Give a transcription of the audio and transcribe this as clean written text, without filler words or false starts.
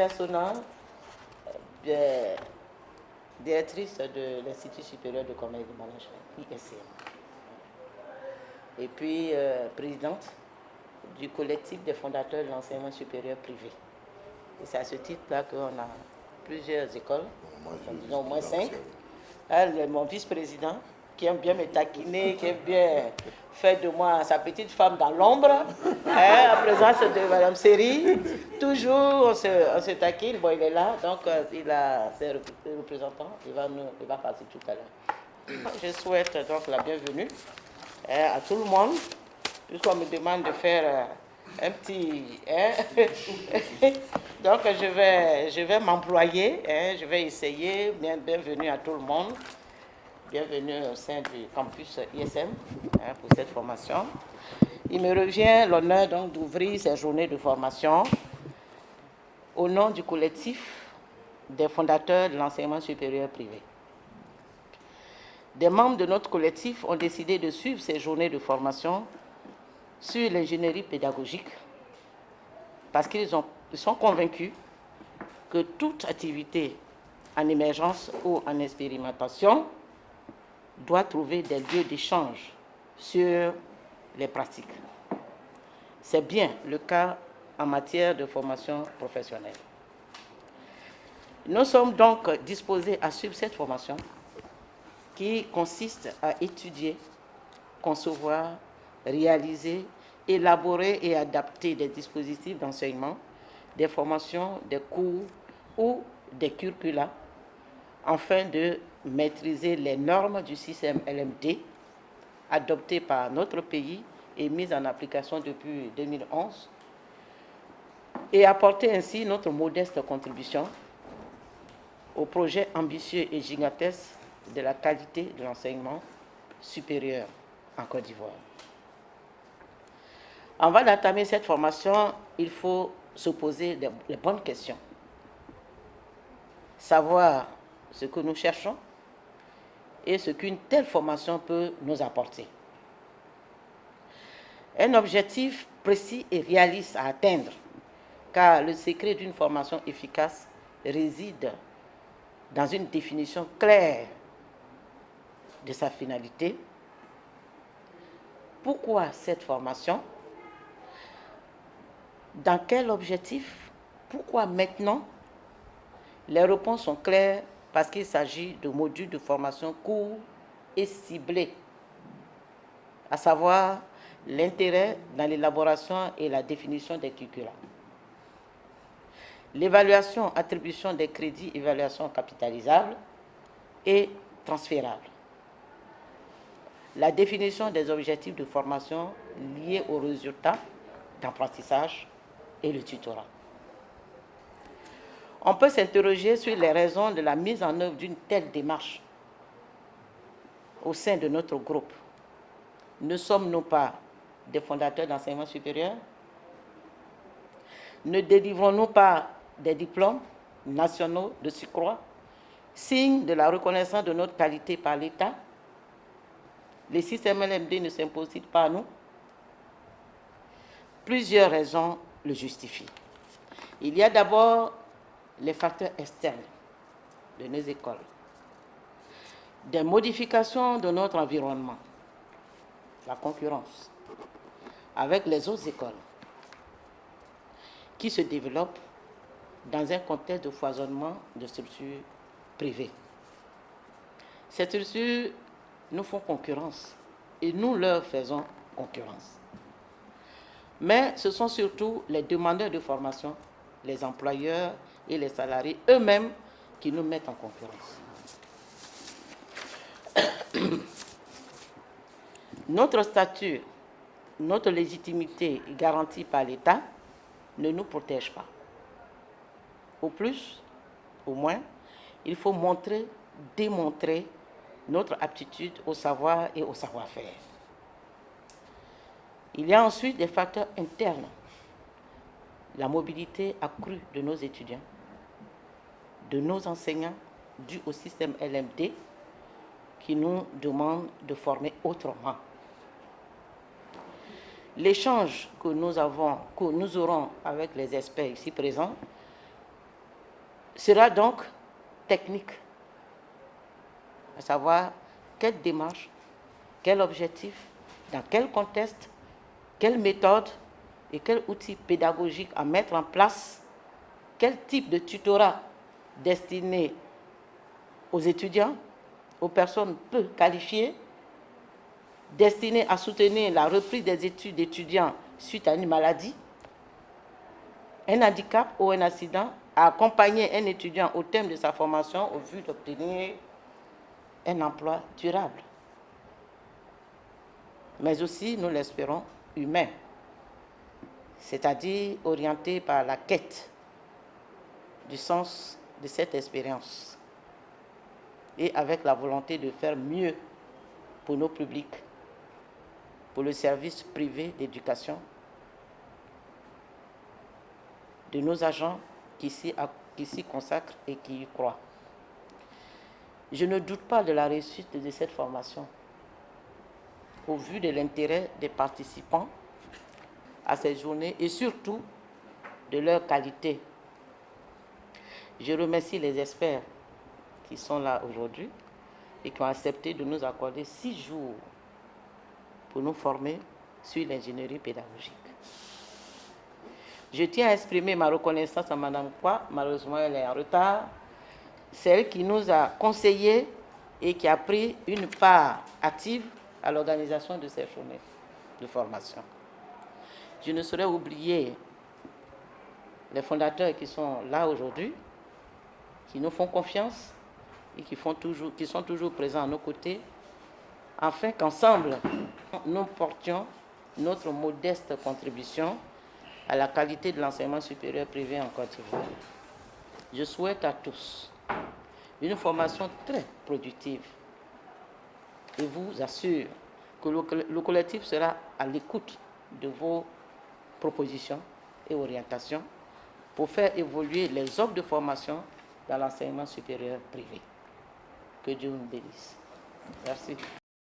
Nadia Sona, directrice de l'Institut supérieur de commerce et de management, ISCM. Et puis, présidente du collectif des fondateurs de l'enseignement supérieur privé. Et c'est à ce titre-là qu'on a plusieurs écoles, disons au moins 5. Elle est mon vice-président, qui aime bien me taquiner, qui aime bien faire de moi sa petite femme dans l'ombre. En présence de Mme Seri, toujours on se taquine. Bon, il est là, donc il a ses représentants, il va passer tout à l'heure. Je souhaite donc la bienvenue à tout le monde, puisqu'on me demande de faire un petit... Donc je vais m'employer, je vais essayer. Bienvenue à tout le monde. Bienvenue au sein du campus ISM pour cette formation. Il me revient l'honneur donc d'ouvrir ces journées de formation au nom du collectif des fondateurs de l'enseignement supérieur privé. Des membres de notre collectif ont décidé de suivre ces journées de formation sur l'ingénierie pédagogique parce qu'ils sont convaincus que toute activité en émergence ou en expérimentation doit trouver des lieux d'échange sur les pratiques. C'est bien le cas en matière de formation professionnelle. Nous sommes donc disposés à suivre cette formation qui consiste à étudier, concevoir, réaliser, élaborer et adapter des dispositifs d'enseignement, des formations, des cours ou des curricula, afin de maîtriser les normes du système LMD adopté par notre pays et mis en application depuis 2011 et apporter ainsi notre modeste contribution au projet ambitieux et gigantesque de la qualité de l'enseignement supérieur en Côte d'Ivoire. Avant d'entamer cette formation, il faut se poser les bonnes questions. Savoir ce que nous cherchons et ce qu'une telle formation peut nous apporter. Un objectif précis et réaliste à atteindre, car le secret d'une formation efficace réside dans une définition claire de sa finalité. Pourquoi cette formation? Dans quel objectif? Pourquoi maintenant? Les réponses sont claires parce qu'il s'agit de modules de formation courts et ciblés, à savoir l'intérêt dans l'élaboration et la définition des curricula, l'évaluation, attribution des crédits, évaluation capitalisable et transférable, la définition des objectifs de formation liés aux résultats d'apprentissage et le tutorat. On peut s'interroger sur les raisons de la mise en œuvre d'une telle démarche au sein de notre groupe. Ne sommes-nous pas des fondateurs d'enseignement supérieur? Ne délivrons-nous pas des diplômes nationaux de surcroît, signe de la reconnaissance de notre qualité par l'État? Les systèmes LMD ne s'imposent pas à nous? Plusieurs raisons le justifient. Il y a d'abord les facteurs externes de nos écoles, des modifications de notre environnement, la concurrence avec les autres écoles qui se développent dans un contexte de foisonnement de structures privées. Ces structures nous font concurrence et nous leur faisons concurrence. Mais ce sont surtout les demandeurs de formation, les employeurs et les salariés eux-mêmes qui nous mettent en concurrence. Notre statut, notre légitimité garantie par l'État ne nous protège pas. Au plus, au moins, il faut démontrer notre aptitude au savoir et au savoir-faire. Il y a ensuite des facteurs internes, la mobilité accrue de nos étudiants, de nos enseignants, due au système LMD, qui nous demande de former autrement. L'échange que nous aurons avec les experts ici présents sera donc technique, à savoir quelle démarche, quel objectif, dans quel contexte, quelle méthode et quel outil pédagogique à mettre en place, quel type de tutorat destiné aux étudiants, aux personnes peu qualifiées, destiné à soutenir la reprise des études d'étudiants suite à une maladie, un handicap ou un accident, à accompagner un étudiant au terme de sa formation au vu d'obtenir un emploi durable, mais aussi, nous l'espérons, humain, c'est-à-dire orienté par la quête du sens de cette expérience et avec la volonté de faire mieux pour nos publics, pour le service privé d'éducation, de nos agents qui s'y consacrent et qui y croient. Je ne doute pas de la réussite de cette formation, au vu de l'intérêt des participants à ces journées et surtout de leur qualité. Je remercie les experts qui sont là aujourd'hui et qui ont accepté de nous accorder 6 jours pour nous former sur l'ingénierie pédagogique. Je tiens à exprimer ma reconnaissance à Mme Kwa, malheureusement elle est en retard, celle qui nous a conseillé et qui a pris une part active à l'organisation de ces journées de formation. Je ne saurais oublier les fondateurs qui sont là aujourd'hui, qui nous font confiance et qui sont toujours présents à nos côtés, afin qu'ensemble, nous portions notre modeste contribution à la qualité de l'enseignement supérieur privé en Côte d'Ivoire. Je souhaite à tous une formation très productive et vous assure que le collectif sera à l'écoute de vos propositions et orientations pour faire évoluer les offres de formation dans l'enseignement supérieur privé. Que Dieu nous bénisse. Merci.